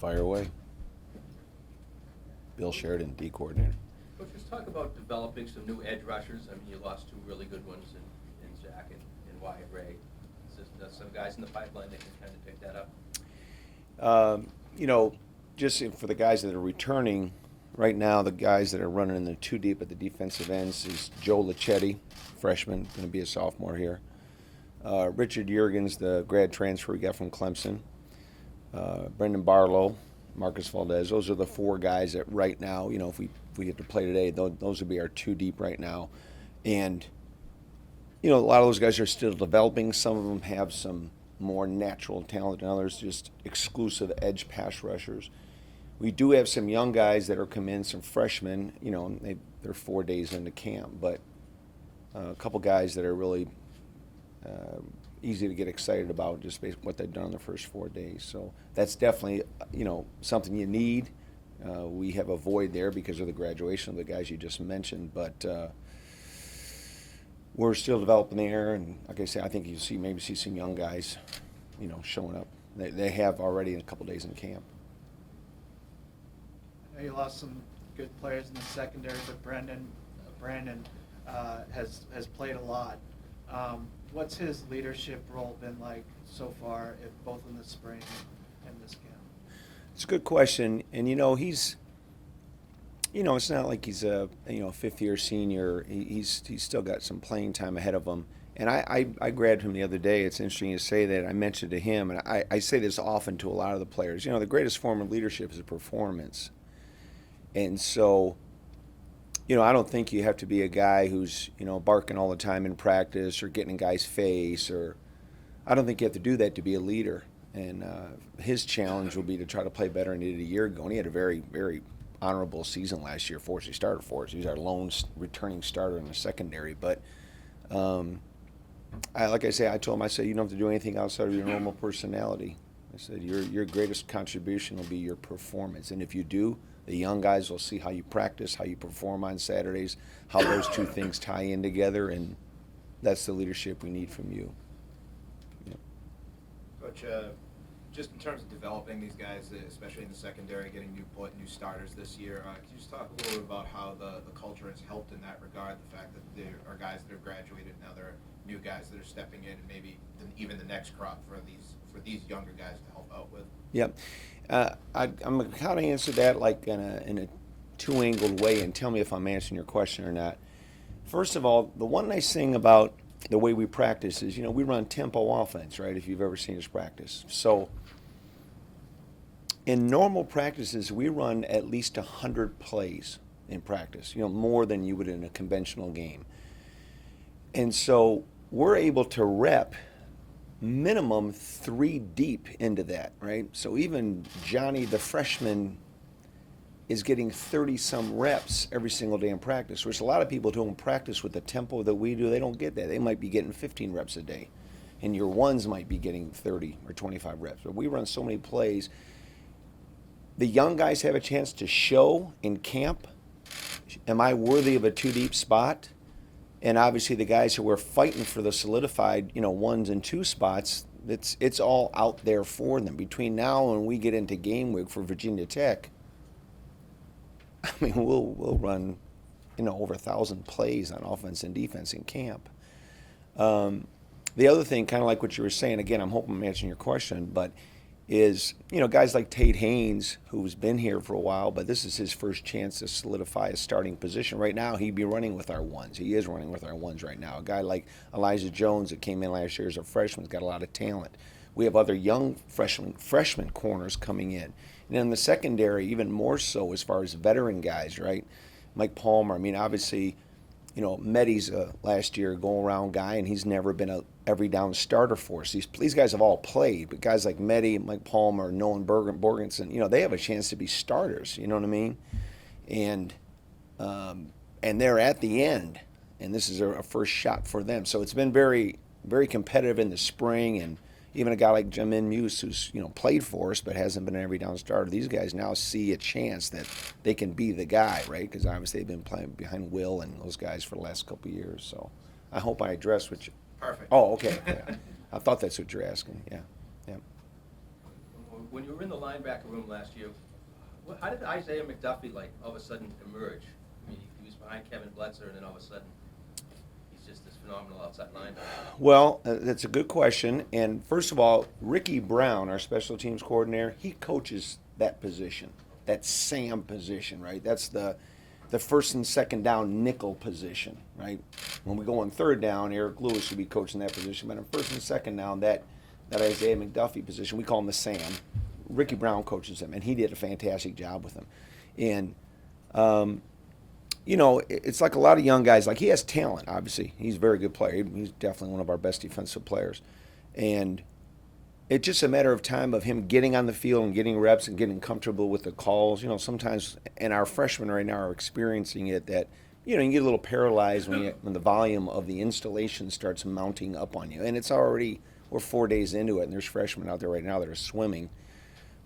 Fire away. Bill Sheridan, D coordinator. Coach, just talk about developing some new edge rushers. I mean, you lost two really good ones in Zach and Wyatt Ray. Is there some guys in the pipeline that can kind of pick that up? You know, just for the guys that are returning, right now the guys that are running in the two deep at the defensive ends is Joe Lichetti, freshman, going to be a sophomore here. Richard Jurgens, the grad transfer we got from Clemson. Brendan Barlow, Marcus Valdez. Those are the four guys that right now, you know, if we get to play today, those would be our two deep right now. And, you know, a lot of those guys are still developing. Some of them have some more natural talent than others, just exclusive edge pass rushers. We do have some young guys that are coming in, some freshmen, you know, they're 4 days into camp, but a couple guys that are really easy to get excited about just based on what they've done in the first 4 days. So that's definitely, you know, something you need. We have a void there because of the graduation of the guys you just mentioned, but we're still developing there. And like I say, I think you maybe see some young guys, you know, showing up. They have already in a couple days in camp. I know you lost some good players in the secondary, but Brandon has played a lot. What's his leadership role been like so far, both in the spring and this camp? It's a good question, and you know he's, you know, it's not like he's a fifth-year senior. He's still got some playing time ahead of him. And I grabbed him the other day. It's interesting to say that. I mentioned to him, and I say this often to a lot of the players. You know, the greatest form of leadership is a performance, and so, you know, I don't think you have to be a guy who's, you know, barking all the time in practice or getting in guys' face, or I don't think you have to do that to be a leader. And his challenge will be to try to play better than he did a year ago. And he had a very, very honorable season last year for us. He started for us. He was our lone returning starter in the secondary. But like I say, I told him, I said, you don't have to do anything outside of your normal personality. I said, your greatest contribution will be your performance. And if you do, the young guys will see how you practice, how you perform on Saturdays, how those two things tie in together, and that's the leadership we need from you. Yeah. Coach, just in terms of developing these guys, especially in the secondary, getting new starters this year, can you just talk a little bit about how the culture has helped in that regard, the fact that there are guys that have graduated, now there are new guys that are stepping in, and maybe even the next crop for these younger guys to help out with? Yep. I'm going to kind of answer that like in a two-angled way, and tell me if I'm answering your question or not. First of all, the one nice thing about the way we practice is, you know, we run tempo offense, right, if you've ever seen us practice. So in normal practices, we run at least 100 plays in practice, you know, more than you would in a conventional game. And so we're able to rep minimum 3 deep into that, right? So even Johnny, the freshman, is getting 30-some reps every single day in practice, which a lot of people who don't practice with the tempo that we do, they don't get that. They might be getting 15 reps a day, and your ones might be getting 30 or 25 reps. But we run so many plays. The young guys have a chance to show in camp, am I worthy of a 2-deep spot? And obviously the guys who are fighting for the solidified, you know, 1s and 2 spots, it's all out there for them. Between now and we get into game week for Virginia Tech, I mean, we'll run, you know, over 1,000 plays on offense and defense in camp. The other thing, kind of like what you were saying, again, I'm hoping I'm answering your question, but is, you know, guys like Tate Haynes, who's been here for a while, but this is his first chance to solidify a starting position. Right now, he'd be running with our 1s. He is running with our 1s right now. A guy like Elijah Jones that came in last year as a freshman has got a lot of talent. We have other young freshman corners coming in. And in the secondary, even more so as far as veteran guys, right? Mike Palmer, I mean, obviously, you know, Medi's a last year go-around guy, and he's never been a every down starter for us. These guys have all played, but guys like Medi, Mike Palmer, Nolan Borgenson, you know, they have a chance to be starters, you know what I mean? And they're at the end, and this is a first shot for them. So it's been very, very competitive in the spring, and even a guy like Jamin Muse, who's, you know, played for us but hasn't been an every down starter, these guys now see a chance that they can be the guy, right? Because obviously they've been playing behind Will and those guys for the last couple of years. So I hope I addressed what you... Perfect. Oh, okay. Yeah. I thought that's what you're asking. Yeah. Yeah. when you were in the linebacker room last year, how did Isaiah McDuffie, like, all of a sudden emerge? I mean, he was behind Kevin Bletzer, and then all of a sudden, he's just this phenomenal outside linebacker. Well, that's a good question. And first of all, Ricky Brown, our special teams coordinator, he coaches that position, that Sam position, right? That's the first and second down nickel position, right? When we go on third down, Eric Lewis should be coaching that position. But on first and second down, that Isaiah McDuffie position, we call him the Sam. Ricky Brown coaches him, and he did a fantastic job with him. And you know, it's like a lot of young guys. Like, he has talent, obviously. He's a very good player. He's definitely one of our best defensive players. And it's just a matter of time of him getting on the field and getting reps and getting comfortable with the calls. You know, sometimes, and our freshmen right now are experiencing it, that, you know, you get a little paralyzed when the volume of the installation starts mounting up on you. And it's already, we're 4 days into it, and there's freshmen out there right now that are swimming.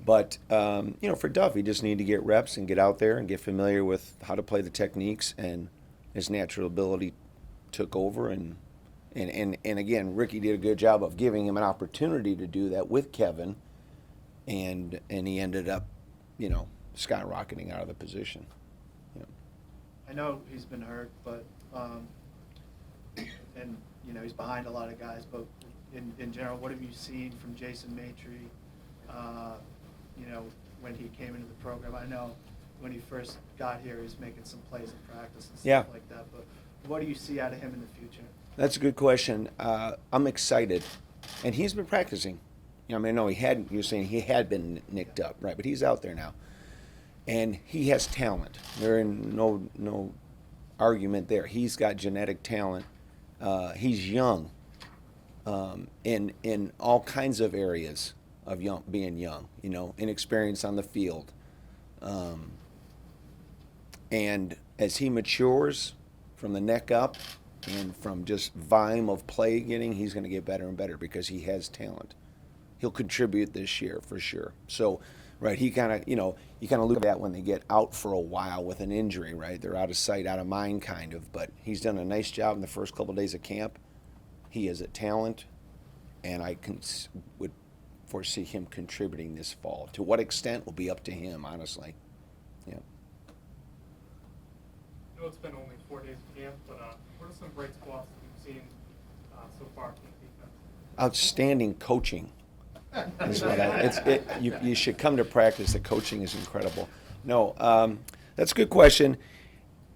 But, you know, for Duff, he just needed to get reps and get out there and get familiar with how to play the techniques, and his natural ability took over. And again, Ricky did a good job of giving him an opportunity to do that with Kevin, and he ended up, you know, skyrocketing out of the position. Yeah. I know he's been hurt, but and you know, he's behind a lot of guys. But in general, what have you seen from Jason Maitri? You know, when he came into the program, I know when he first got here, he was making some plays in practice and stuff like that. But what do you see out of him in the future? That's a good question. I'm excited, and he's been practicing. You know, I mean, no, you're saying he had been nicked up, right? But he's out there now, and he has talent. There's no argument there. He's got genetic talent. He's young, in all kinds of areas of being young, you know, inexperience on the field. And as he matures from the neck up and from just volume of play getting, he's going to get better and better because he has talent. He'll contribute this year for sure. So, right, he kind of, you know, you kind of look at that when they get out for a while with an injury, right? They're out of sight, out of mind kind of, but he's done a nice job in the first couple of days of camp. He is a talent, and I would foresee him contributing this fall. To what extent will be up to him, honestly. Yeah. I know it's been only 4 days of camp, but what are some bright spots that you've seen so far from the defense? Outstanding coaching is what you should come to practice. The coaching is incredible. No, that's a good question.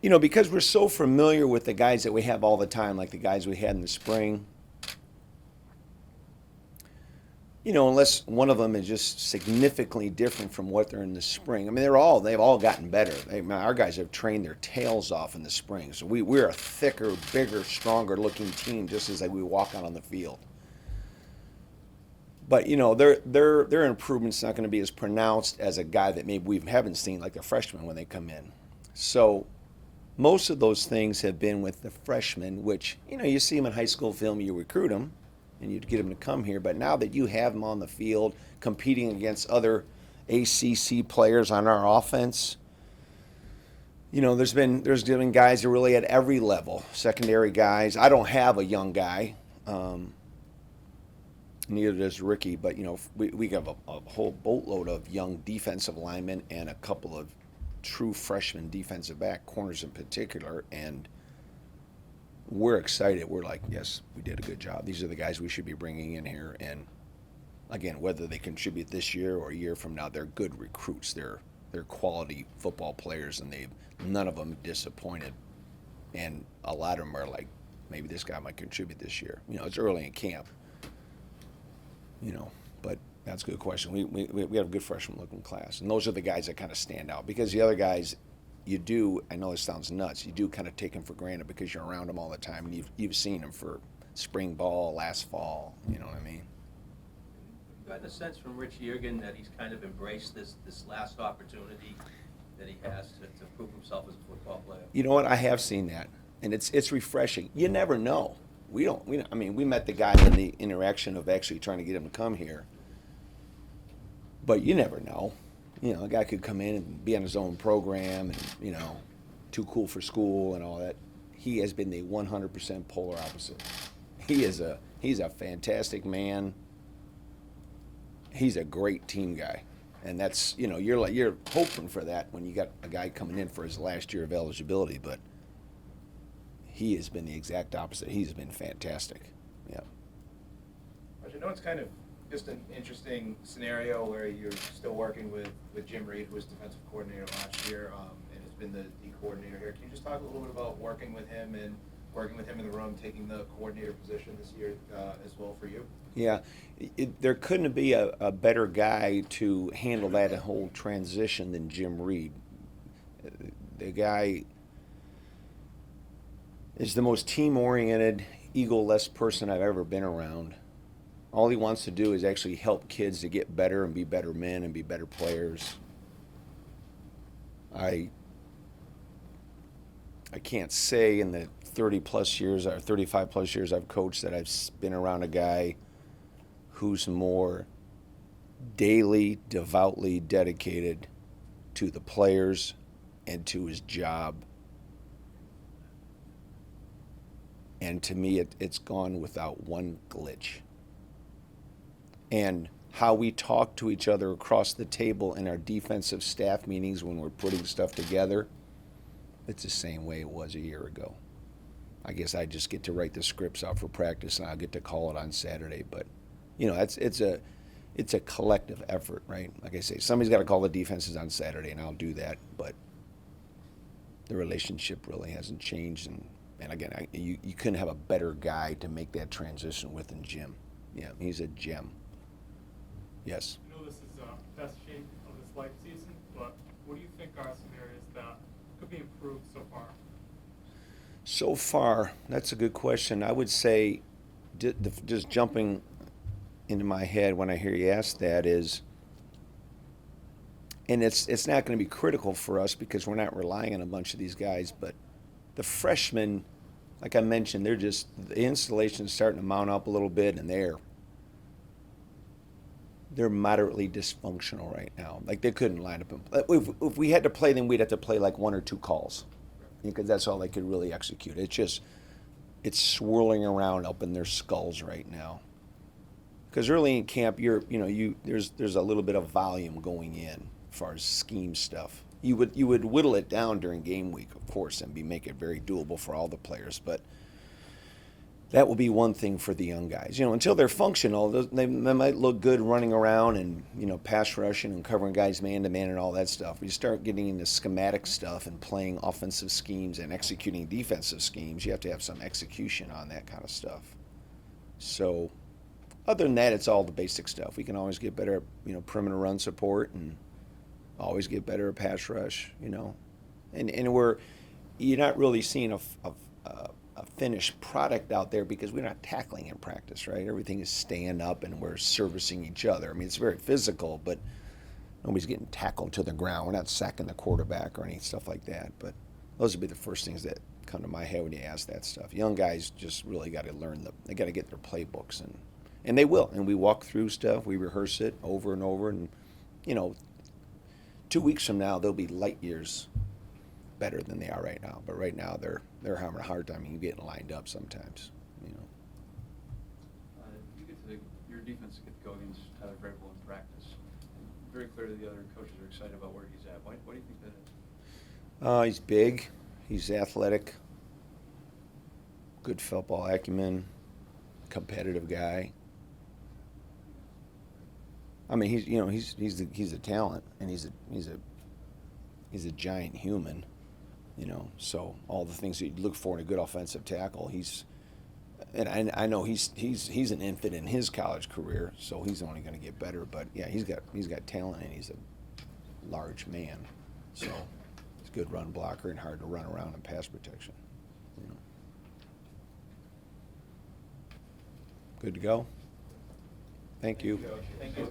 You know, because we're so familiar with the guys that we have all the time, like the guys we had in the spring, you know, unless one of them is just significantly different from what they're in the spring. I mean, they've all gotten better. Our guys have trained their tails off in the spring. So we're a thicker, bigger, stronger looking team just as we walk out on the field. But, you know, their improvement's not going to be as pronounced as a guy that maybe we haven't seen, like the freshmen when they come in. So most of those things have been with the freshmen, which, you know, you see them in high school film, you recruit them, and you'd get them to come here. But now that you have them on the field competing against other ACC players on our offense, you know, there's been guys that are really at every level, secondary guys. I don't have a young guy. Neither does Ricky, but, you know, we have a whole boatload of young defensive linemen and a couple of true freshman defensive back, corners in particular, and we're excited. We're like, yes, we did a good job. These are the guys we should be bringing in here. And again, whether they contribute this year or a year from now, they're good recruits. They're quality football players, and none of them disappointed. And a lot of them are like, maybe this guy might contribute this year. You know, it's early in camp. You know, but that's a good question. We have a good freshman-looking class, and those are the guys that kind of stand out, because the other guys, you do, I know this sounds nuts, you do kind of take them for granted because you're around them all the time, and you've seen them for spring ball, last fall, you know what I mean? You got the sense from Rich Yergin that he's kind of embraced this last opportunity that he has to prove himself as a football player? You know what, I have seen that, and it's refreshing. You never know. We met the guy in the interaction of actually trying to get him to come here, but you never know. You know, a guy could come in and be on his own program and, you know, too cool for school and all that. He has been the 100% polar opposite. He's a fantastic man, he's a great team guy. And that's, you're hoping for that when you got a guy coming in for his last year of eligibility, but he has been the exact opposite. He's been fantastic. Yeah. I know it's kind of just an interesting scenario where you're still working with Jim Reed, who was defensive coordinator last year, and has been the coordinator here. Can you just talk a little bit about working with him in the room, taking the coordinator position this year as well for you? Yeah, there couldn't be a better guy to handle that whole transition than Jim Reed. The guy is the most team-oriented, ego-less person I've ever been around. All he wants to do is actually help kids to get better and be better men and be better players. I can't say in the 30-plus years or 35-plus years I've coached that I've been around a guy who's more daily, devoutly dedicated to the players and to his job. And to me, it's gone without one glitch. And how we talk to each other across the table in our defensive staff meetings when we're putting stuff together, it's the same way it was a year ago. I guess I just get to write the scripts out for practice and I'll get to call it on Saturday. But, it's a collective effort, right? Like I say, somebody's got to call the defenses on Saturday and I'll do that. But the relationship really hasn't changed. And again, you couldn't have a better guy to make that transition with than Jim. Yeah, he's a gem. Yes. I know this is best shape of this life season, but what do you think are some areas that could be improved so far? So far, that's a good question. I would say, just jumping into my head when I hear you ask that is, and it's not going to be critical for us because we're not relying on a bunch of these guys, but the freshmen, like I mentioned, the installation is starting to mount up a little bit, and they're moderately dysfunctional right now. Like they couldn't line up. If we had to play them, we'd have to play like one or two calls, because that's all they could really execute. It's swirling around up in their skulls right now. Because early in camp, there's a little bit of volume going in as far as scheme stuff. You would whittle it down during game week, of course, and make it very doable for all the players, but that will be one thing for the young guys. Until they're functional, they might look good running around and, pass rushing and covering guys man-to-man and all that stuff. When you start getting into schematic stuff and playing offensive schemes and executing defensive schemes, you have to have some execution on that kind of stuff. So other than that, it's all the basic stuff. We can always get better at, perimeter run support and always get better at pass rush, And you're not really seeing a finished product out there because we're not tackling in practice, right? Everything is staying up and we're servicing each other. I mean, it's very physical, but nobody's getting tackled to the ground. We're not sacking the quarterback or any stuff like that. But those would be the first things that come to my head when you ask that stuff. Young guys just really got to they got to get their playbooks, and they will. And we walk through stuff, we rehearse it over and over, and 2 weeks from now they'll be light years better than they are right now. But right now they're having a hard time getting lined up sometimes. Your defense get to go against Tyler Vrabel in practice. And very clearly the other coaches are excited about where he's at. Why do you think that is? He's big. He's athletic. Good football acumen. Competitive guy. I mean, he's a talent, and he's a giant human. So all the things that you'd look for in a good offensive tackle, and I know he's an infant in his college career, so he's only going to get better. But yeah, he's got talent, and he's a large man, so he's a good run blocker and hard to run around in pass protection. Good to go. Thank you. Thank you.